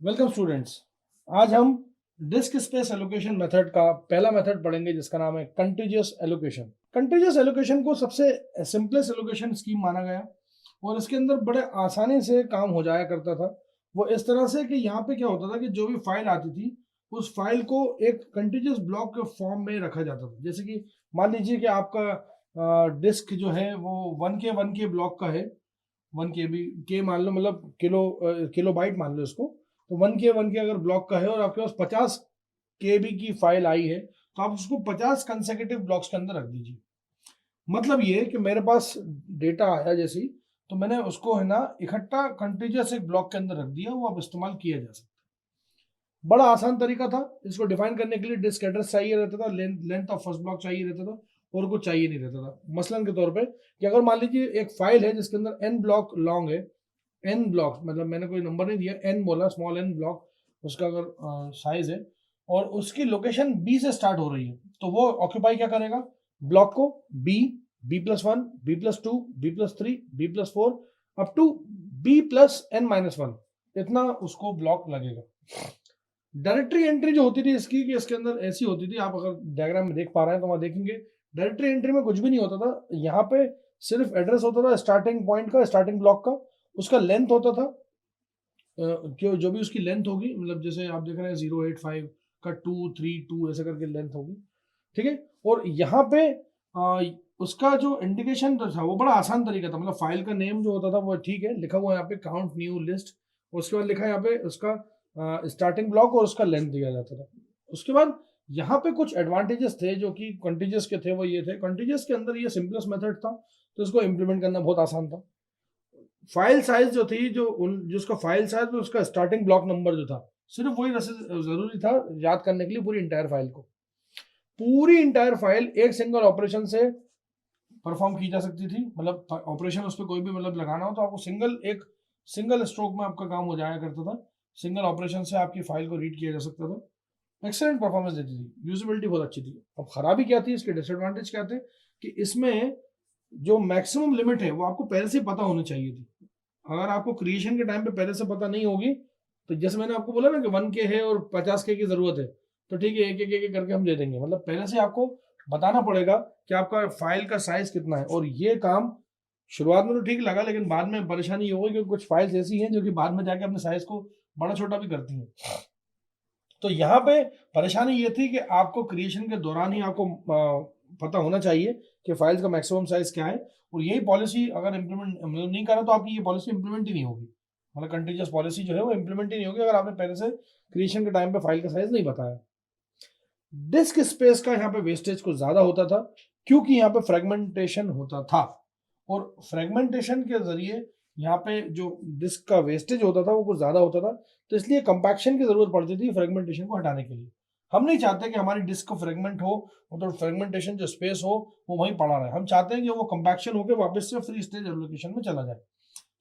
Welcome students. आज हम disc space allocation method का पहला मेथड पढ़ेंगे जिसका नाम है कंटीजियस एलोकेशन। कंटीजियस एलोकेशन को सबसे सिंपलेस्ट एलोकेशन स्कीम माना गया और इसके अंदर बड़े आसानी से काम हो जाया करता था। वो इस तरह से कि यहाँ पे क्या होता था कि जो भी फाइल आती थी उस फाइल को एक कंटीजियस ब्लॉक के फॉर्म में रखा जाता था। जैसे कि मान लीजिए कि आपका डिस्क जो है वो 1K ब्लॉक का है। 1 KB के मान लो, मतलब किलो बाइट मान लो इसको। तो 1K अगर ब्लॉक का है और आपके पास 50 KB की फाइल आई है तो आप उसको 50 कंसेक्यूटिव ब्लॉक्स के अंदर रख दीजिए। मतलब ये कि मेरे पास डेटा आया जैसे ही, तो मैंने उसको है ना इकट्ठा कंटीजियस एक ब्लॉक के अंदर रख दिया, वो अब इस्तेमाल किया जा सकता है। बड़ा आसान तरीका था। इसको डिफाइन करने के लिए डिस्क एड्रेस चाहिए रहता था, लेंथ ऑफ फर्स्ट ब्लॉक चाहिए रहता था और कुछ चाहिए नहीं रहता था। मसलन के तौर पे कि अगर मान लीजिए एक फाइल है जिसके अंदर n ब्लॉक लॉन्ग है, n ब्लॉक मतलब मैंने कोई नंबर नहीं दिया, n बोला, स्मॉल n ब्लॉक उसका अगर साइज है और उसकी लोकेशन b से स्टार्ट हो रही है, तो वो ऑक्यूपाई क्या करेगा? ब्लॉक को b, b+1, b+2, b+3, b+4 up to b+n-1 इतना उसको ब्लॉक लगेगा। डायरेक्टरी एंट्री जो होती थी इसकी, कि इसके अंदर ऐसी होती थी, आप अगर डायग्राम में देख पा रहे हैं तो वहां देखेंगे डायरेक्टरी एंट्री में कुछ भी नहीं होता था। यहाँ पे सिर्फ एड्रेस होता था स्टार्टिंग पॉइंट का, स्टार्टिंग ब्लॉक का, उसका लेंथ होता था। जो भी उसकी लेंथ होगी, मतलब जैसे आप देख रहे हैं 085 का 232 ऐसे करके लेंथ होगी, ठीक है। और यहाँ पे उसका जो इंडिकेशन था वो बड़ा आसान तरीका था। मतलब फाइल का नेम जो होता था वो ठीक है लिखा हुआ है यहाँ पे, काउंट न्यू लिस्ट, उसके बाद लिखा है यहाँ पे उसका स्टार्टिंग ब्लॉक और उसका लेंथ दिया जाता था। उसके बाद यहाँ पे कुछ एडवांटेजेस थे जो कि कंटीजियस के थे। वो ये थे, कंटीजियस के अंदर ये सिंपलेस्ट मेथड था तो इसको इम्प्लीमेंट करना बहुत आसान था। फाइल साइज जो थी, जो उसका फाइल साइज और उसका स्टार्टिंग ब्लॉक नंबर जो था, सिर्फ वही जरूरी था याद करने के लिए पूरी इंटायर फाइल को। पूरी इंटायर फाइल एक सिंगल ऑपरेशन से परफॉर्म की जा सकती थी। मतलब ऑपरेशन उस पर कोई भी मतलब लगाना हो तो आपको सिंगल स्ट्रोक में आपका काम हो जाया करता था। सिंगल ऑपरेशन से आपकी फाइल को रीड किया जा सकता था। एक्सेलेंट परफॉर्मेंस देती थी, यूजेबिलिटी बहुत अच्छी थी। अब खराबी क्या थी, इसके डिसएडवांटेज क्या थे? कि इसमें जो मैक्सिमम लिमिट है वो आपको पहले से पता होनी चाहिए थी। अगर आपको क्रिएशन के टाइम पे पहले से पता नहीं होगी, तो जैसे मैंने आपको बोला ना कि 1K है और 50K की जरूरत है, तो ठीक है, एक करके हम दे देंगे। मतलब पहले से आपको बताना पड़ेगा कि आपका फाइल का साइज कितना है। और ये काम शुरुआत में तो ठीक लगा, लेकिन बाद में परेशानी होगी क्योंकि कुछ फाइल्स ऐसी हैं जो कि बाद में जाके अपने साइज को बड़ा छोटा भी करती हैं। तो यहाँ पे परेशानी ये थी कि आपको क्रिएशन के दौरान ही आपको पता होना चाहिए कि फाइल्स का मैक्सिमम साइज क्या है। और यही पॉलिसी अगर इम्प्लीमेंट मतलब नहीं करा तो आपकी ये पॉलिसी इंप्लीमेंट ही नहीं होगी। मतलब कंटीजियस पॉलिसी जो है वो इंप्लीमेंट ही नहीं होगी अगर आपने पहले से क्रिएशन के टाइम पे फाइल का साइज नहीं बताया। डिस्क स्पेस का यहाँ पे वेस्टेज कुछ ज्यादा होता था क्योंकि यहाँ पे फ्रेगमेंटेशन होता था। और फ्रेगमेंटेशन के जरिए यहाँ पे जो डिस्क का वेस्टेज होता था वो कुछ ज्यादा होता था, तो इसलिए कंपैक्शन की जरूरत पड़ती थी फ्रेगमेंटेशन को हटाने के लिए। हम नहीं चाहते कि हमारी डिस्क को फ्रेगमेंट हो, मतलब फ्रेगमेंटेशन जो स्पेस हो वो वहीं पड़ा रहे। हम चाहते हैं कि वो कंपैक्शन होकर वापस से फ्री स्टेज एलोकेशन में चला जाए।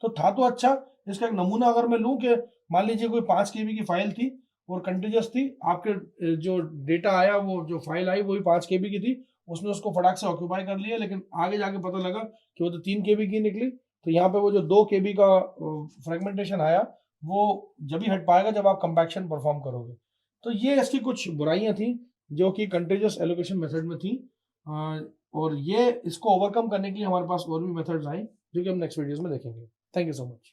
तो था तो अच्छा। इसका एक नमूना अगर मैं लूं कि मान लीजिए कोई 5 KB की फाइल थी और कंटीजियस थी, आपके जो डेटा आया, वो जो फाइल आई वो भी 5 KB की थी, उसने उसको फटाक से ऑक्यूपाई कर लिया, लेकिन आगे जाके पता लगा कि वो तो 3 KB की निकली। तो यहाँ पे वो जो 2 KB का फ्रेगमेंटेशन आया वो जब ही हट पाएगा जब आप कंपैक्शन परफॉर्म करोगे। तो ये इसकी कुछ बुराइयां थी जो कि कंटीजियस एलोकेशन मेथड में थी। और ये इसको ओवरकम करने के लिए हमारे पास और भी मेथड्स आई जो कि हम नेक्स्ट वीडियोस में देखेंगे। Thank you so much.